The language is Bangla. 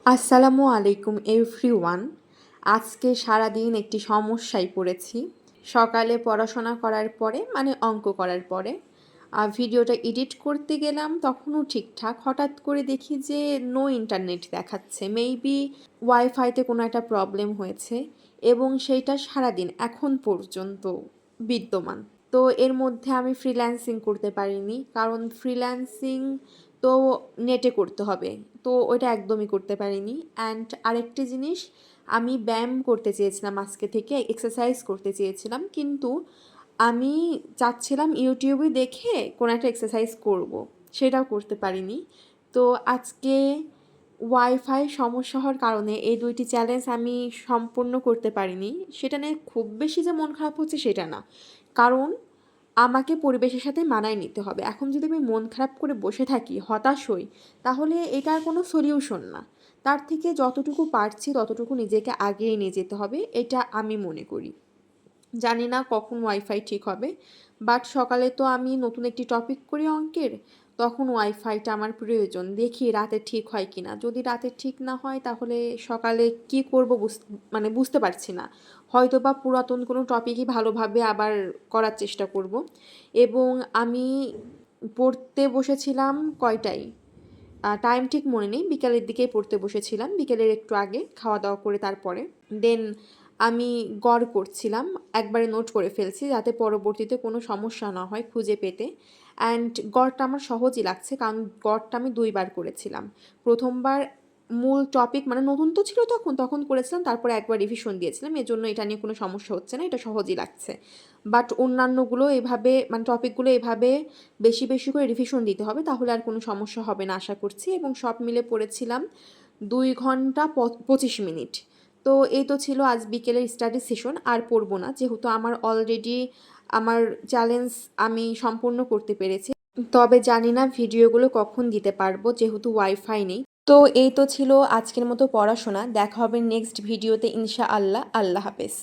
আসসালামু আলাইকুম এভরিওয়ান। আজকে সারাদিন একটি সমস্যায় পড়েছি। সকালে পড়াশোনা করার পরে অঙ্ক করার পরে ভিডিওটা এডিট করতে গেলাম, তখনও ঠিকঠাক। হঠাৎ করে দেখি যে নো ইন্টারনেট দেখাচ্ছে। মেবি ওয়াইফাইতে কোনো একটা প্রবলেম হয়েছে এবং সেইটা সারাদিন এখন পর্যন্ত বিদ্যমান। তো এর মধ্যে আমি ফ্রিল্যান্সিং করতে পারিনি, কারণ ফ্রিল্যান্সিং তো নেটে করতে হবে, তো ওইটা একদমই করতে পারিনি। অ্যান্ড আরেকটি জিনিস, আমি ব্যায়াম করতে চেয়েছিলাম, আজকে থেকে এক্সারসাইজ করতে চেয়েছিলাম, কিন্তু আমি চাচ্ছিলাম ইউটিউবে দেখে কোনো একটা এক্সারসাইজ করব, সেটাও করতে পারিনি। তো আজকে ওয়াইফাই সমস্যা হওয়ার কারণে এই দুইটি চ্যালেঞ্জ আমি সম্পূর্ণ করতে পারিনি। সেটা নিয়ে খুব বেশি যে মন খারাপ হচ্ছে সেটা না, কারণ আমাকে পরিবেশের সাথে মানায় নিতে হবে। এখন যদি আমি মন খারাপ করে বসে থাকি, হতাশ হই, তাহলে এটার কোনো সলিউশন না। তার থেকে যতটুকু পারছি ততটুকু নিজেকে আগিয়ে নিয়ে যেতে হবে, এটা আমি মনে করি। জানি না কখন ওয়াইফাই ঠিক হবে, বাট সকালে তো আমি নতুন একটি টপিক করি অঙ্কের, তখন ওয়াইফাইটা আমার প্রয়োজন। দেখি রাতে ঠিক হয় কি না। যদি রাতে ঠিক না হয় তাহলে সকালে কি করব বুঝতে পারছি না। হয়তো বা পুরাতন কোনো টপিকই ভালোভাবে আবার করার চেষ্টা করব। এবং আমি পড়তে বসেছিলাম কয়টায়, টাইম ঠিক মনে নেই, বিকালের দিকেই পড়তে বসেছিলাম, বিকেলের একটু আগে খাওয়া দাওয়া করে। তারপরে দেন আমি গড় করছিলাম, একবারে নোট করে ফেলছি যাতে পরবর্তীতে কোনো সমস্যা না হয় খুঁজে পেতে। অ্যান্ড গড়টা আমার সহজই লাগছে, কারণ গড়টা আমি 2বার করেছিলাম। প্রথমবার মূল টপিক নতুন তো ছিল, তখন তখন করেছিলাম, তারপরে একবার রিভিশন দিয়েছিলাম, এজন্য এটা নিয়ে কোনো সমস্যা হচ্ছে না, এটা সহজই লাগছে। বাট অন্যান্যগুলো এভাবে টপিকগুলো এভাবে বেশি বেশি করে রিভিশন দিতে হবে, তাহলে আর কোনো সমস্যা হবে না আশা করছি। এবং সব মিলে পড়েছিলাম 2 ঘন্টা 25 মিনিট। তো এই তো ছিল আজ বিকেলের স্টাডি সেশন। আর পড়বো না, যেহেতু আমার অলরেডি আমার চ্যালেঞ্জ আমি সম্পূর্ণ করতে পেরেছি। তবে জানি না ভিডিওগুলো কখন দিতে পারবো, যেহেতু ওয়াইফাই নেই। তো এই তো ছিল আজকের মতো পড়াশোনা। দেখা হবে নেক্সট ভিডিওতে ইনশাআল্লাহ। আল্লাহ হাফেজ।